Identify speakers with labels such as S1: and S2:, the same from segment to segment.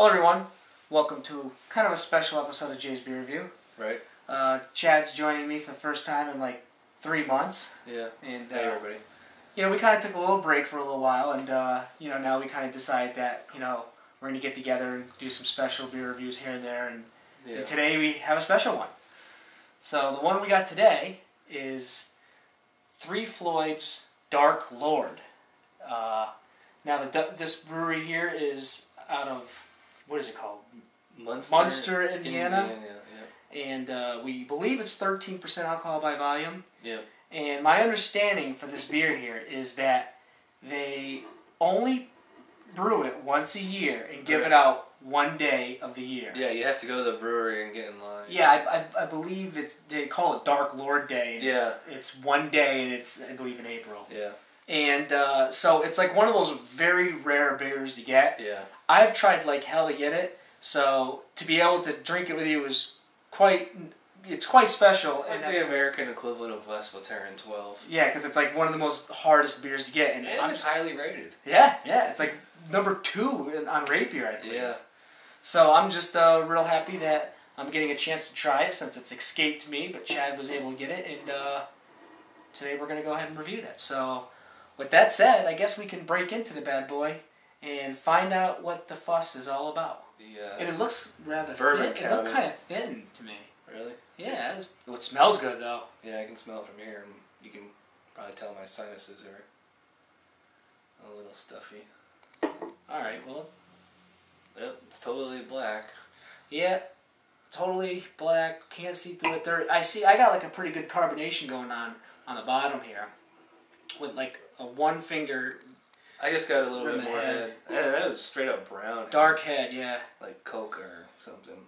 S1: Hello everyone, welcome to kind of a special episode of Jay's Beer Review.
S2: Right.
S1: Chad's joining me for the first time in like 3 months.
S2: Yeah.
S1: And
S2: hey everybody.
S1: You know, we kind of took a little break for a little while, and you know, now we kind of decided that we're going to get together and do some special beer reviews here and there, and today we have a special one. So the one we got today is 3 Floyds Dark Lord. Now this brewery here is out of, what is it called? Munster, Indiana.
S2: Yeah.
S1: And we believe it's 13% alcohol by volume.
S2: Yeah.
S1: And my understanding for this beer here is that they only brew it once a year and give it out one day of the year.
S2: Yeah, you have to go to the brewery and get in line.
S1: Yeah, I believe they call it Dark Lord Day. And
S2: yeah.
S1: It's one day, and it's, I believe, in April.
S2: Yeah.
S1: And so it's like one of those very rare beers to get.
S2: Yeah.
S1: I've tried like hell to get it, so to be able to drink it with you is quite special.
S2: It's like the American equivalent of West Veteran 12.
S1: Yeah, because it's like one of the most hardest beers to get.
S2: And it's highly rated.
S1: Yeah, it's like number 2 on Rate Beer, I believe.
S2: Yeah.
S1: So I'm just real happy that I'm getting a chance to try it since it's escaped me, but Chad was able to get it, and today we're going to go ahead and review that. So with that said, I guess we can break into the bad boy and find out what the fuss is all about. And it looks rather thin. It looked kind of thin to me.
S2: Really?
S1: Yeah, it smells good though.
S2: Yeah, I can smell it from here, and you can probably tell my sinuses are a little stuffy.
S1: Alright, well.
S2: Yep, it's totally black.
S1: Yeah, totally black. Can't see through it. I got like a pretty good carbonation going on the bottom here. With like a 1 finger.
S2: I just got a little bit more head. Yeah, that was straight up brown.
S1: Dark head, yeah.
S2: Like Coke or something.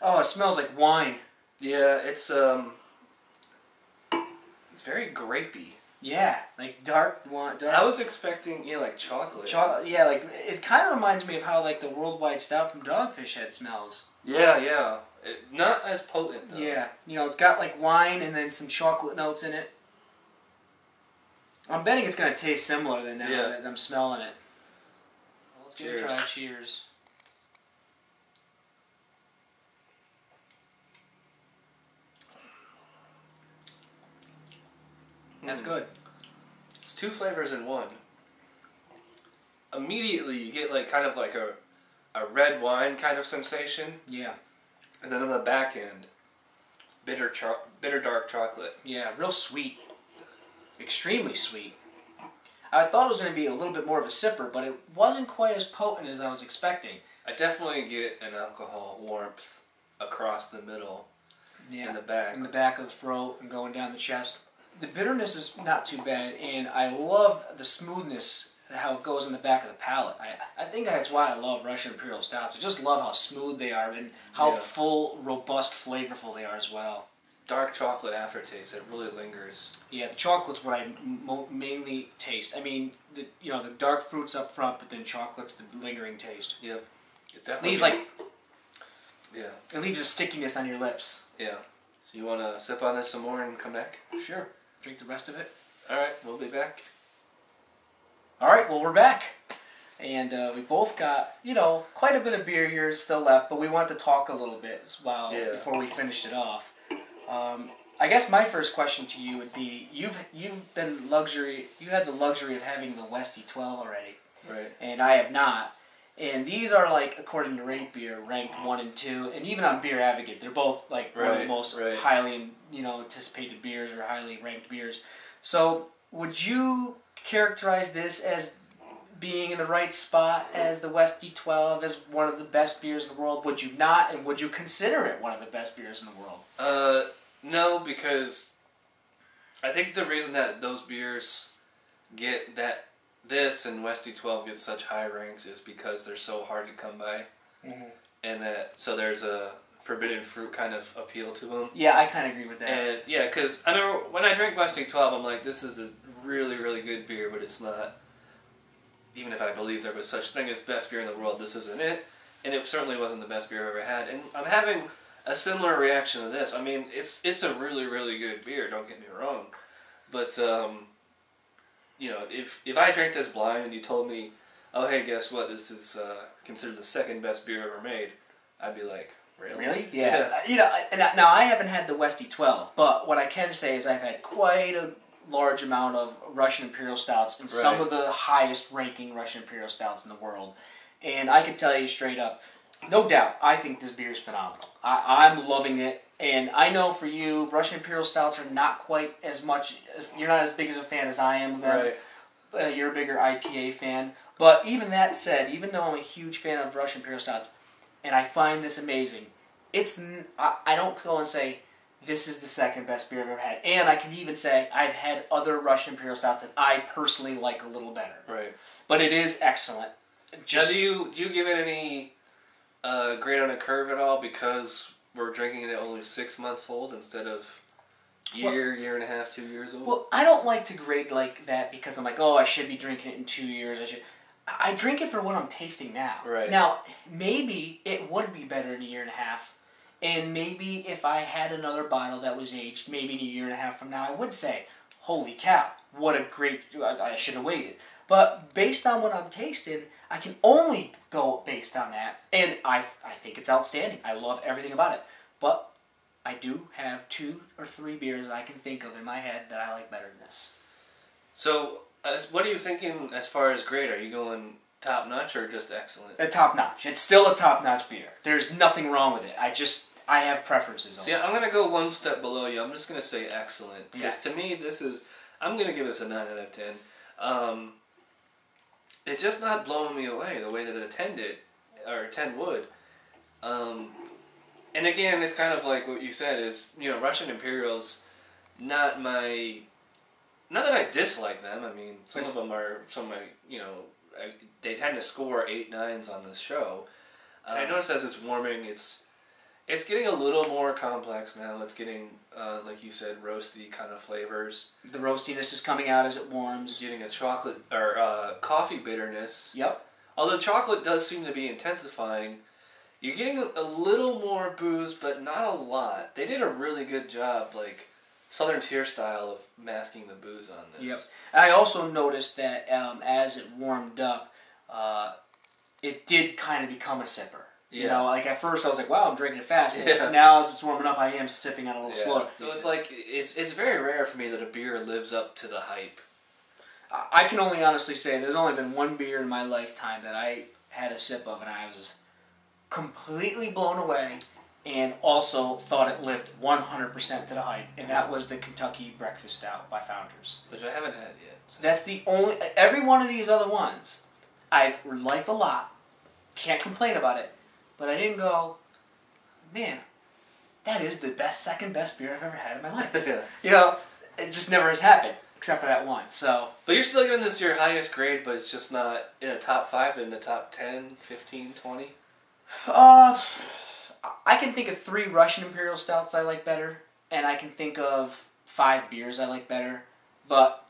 S1: Oh, it smells like wine.
S2: Yeah, it's very grapey.
S1: Yeah, like dark wine.
S2: I was expecting, like chocolate.
S1: Yeah, like it kind of reminds me of how like the Worldwide Stout from Dogfish Head smells.
S2: Yeah. Not as potent though.
S1: Yeah, it's got like wine and then some chocolate notes in it. I'm betting it's going to taste similar than now that I'm smelling it. Well, let's give it a try. Cheers. That's good.
S2: It's 2 flavors in one. Immediately you get like kind of like a red wine kind of sensation.
S1: Yeah. And
S2: then on the back end, bitter dark chocolate.
S1: Yeah, real sweet. Extremely sweet. I thought it was going to be a little bit more of a sipper, but it wasn't quite as potent as I was expecting.
S2: I definitely get an alcohol warmth across the middle.
S1: Yeah.
S2: In the back.
S1: In the back of the throat and going down the chest. The bitterness is not too bad, and I love the smoothness, how it goes in the back of the palate. I think that's why I love Russian Imperial Stouts. I just love how smooth they are and how full, robust, flavorful they are as well.
S2: Dark chocolate aftertaste, it really lingers.
S1: Yeah, the chocolate's what I mainly taste. I mean, the dark fruits up front, but then chocolate's the lingering taste.
S2: Yep.
S1: It leaves it leaves a stickiness on your lips.
S2: Yeah. So you want to sip on this some more and come back?
S1: Sure. Drink the rest of it.
S2: Alright, we'll be back.
S1: Alright, well, we're back. And we both got, quite a bit of beer here still left, but we want to talk a little bit before we finished it off. I guess my first question to you would be, you had the luxury of having the Westy 12 already.
S2: Right.
S1: And I have not. And these are, like, according to Rate Beer, ranked 1 and 2. And even on Beer Advocate, they're both, like, one of the most highly, anticipated beers or highly ranked beers. So, would you characterize this as being in the right spot as the Westy 12, as one of the best beers in the world? Would you not? And would you consider it one of the best beers in the world?
S2: No, because I think the reason that those beers get this and Westy 12 get such high ranks is because they're so hard to come by. Mm-hmm. And so there's a forbidden fruit kind of appeal to them.
S1: Yeah, I kind of agree with that.
S2: And yeah, because I remember when I drank Westy 12, I'm like, this is a really, really good beer, but it's not. Even if I believed there was such thing as best beer in the world, this isn't it. And it certainly wasn't the best beer I've ever had. And I'm having a similar reaction to this. I mean, it's a really, really good beer, don't get me wrong. But, if I drank this blind and you told me oh hey, guess what? This is considered the second best beer ever made. I'd be like, really?
S1: Really? Yeah. You know, now I haven't had the Westy 12, but what I can say is I've had quite a large amount of Russian Imperial Stouts and some of the highest ranking Russian Imperial Stouts in the world. And I can tell you straight up, no doubt, I think this beer is phenomenal. I'm loving it. And I know for you, Russian Imperial Stouts are not quite as much, you're not as big as a fan as I am of them.
S2: Right.
S1: You're a bigger IPA fan. But even that said, even though I'm a huge fan of Russian Imperial Stouts, and I find this amazing, I don't go and say, this is the second best beer I've ever had. And I can even say I've had other Russian Imperial Stouts that I personally like a little better.
S2: Right.
S1: But it is excellent.
S2: Now, do you give it any grade on a curve at all because we're drinking it at only 6 months old instead of year and a half, 2 years old?
S1: Well, I don't like to grade like that because I'm like, oh, I should be drinking it in 2 years. I drink it for what I'm tasting now.
S2: Right.
S1: Now, maybe it would be better in a year and a half. And maybe if I had another bottle that was aged, maybe in a year and a half from now, I would say, holy cow, what a great, I should have waited. But based on what I'm tasting, I can only go based on that. And I think it's outstanding. I love everything about it. But I do have 2 or 3 beers I can think of in my head that I like better than this.
S2: So, what are you thinking as far as grade? Are you going top notch or just excellent?
S1: Top notch. It's still a top notch beer. There's nothing wrong with it. I have preferences.
S2: See, I'm going to go one step below you. I'm just going to say excellent. Because to me, I'm going to give this a 9 out of 10. It's just not blowing me away the way that a 10 would. And again, it's kind of like what you said is, Russian Imperials, not that I dislike them. I mean, some of them are, they tend to score 8, 9s on this show. I notice as it's warming, it's getting a little more complex now. It's getting, like you said, roasty kind of flavors.
S1: The roastiness is coming out as it warms.
S2: Getting a chocolate or coffee bitterness.
S1: Yep.
S2: Although chocolate does seem to be intensifying, you're getting a little more booze, but not a lot. They did a really good job, like Southern Tier style, of masking the booze on this.
S1: Yep. I also noticed that as it warmed up, it did kind of become a sipper.
S2: Yeah.
S1: You know, like at first I was like, wow, I'm drinking it fast. But now as it's warming up, I am sipping it a little slower.
S2: So it's like, it's very rare for me that a beer lives up to the hype.
S1: I can only honestly say there's only been one beer in my lifetime that I had a sip of and I was completely blown away and also thought it lived 100% to the hype. And that was the Kentucky Breakfast Stout by Founders.
S2: Which I haven't had yet. So.
S1: That's the only... Every one of these other ones I liked a lot. Can't complain about it. But I didn't go, man, that is the second best beer I've ever had in my life.
S2: Yeah.
S1: You know, it just never has happened, except for that one. So.
S2: But you're still giving this your highest grade, but it's just not in a top 5, in the top 10, 15, 20?
S1: I can think of 3 Russian Imperial Stouts I like better, and I can think of 5 beers I like better. But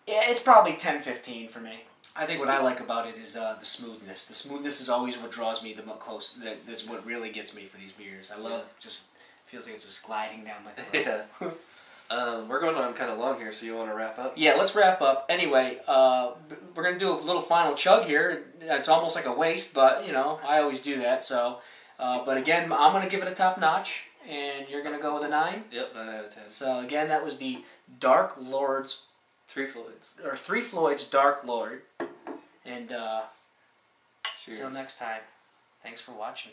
S1: yeah, it's probably 10, 15 for me. I think what I like about it is the smoothness. The smoothness is always what draws me the most close. That's what really gets me for these beers. I love feels like it's just gliding down my throat.
S2: Yeah. We're going on kind of long here, so you want to wrap up?
S1: Yeah, let's wrap up. Anyway, we're going to do a little final chug here. It's almost like a waste, but, I always do that. So, but again, I'm going to give it a top notch, and you're going to go with a 9?
S2: Yep, 9 out of 10.
S1: So, again, that was the Dark Lord's...
S2: 3 Floyds.
S1: Or 3 Floyds Dark Lord. And until next time, thanks for watching.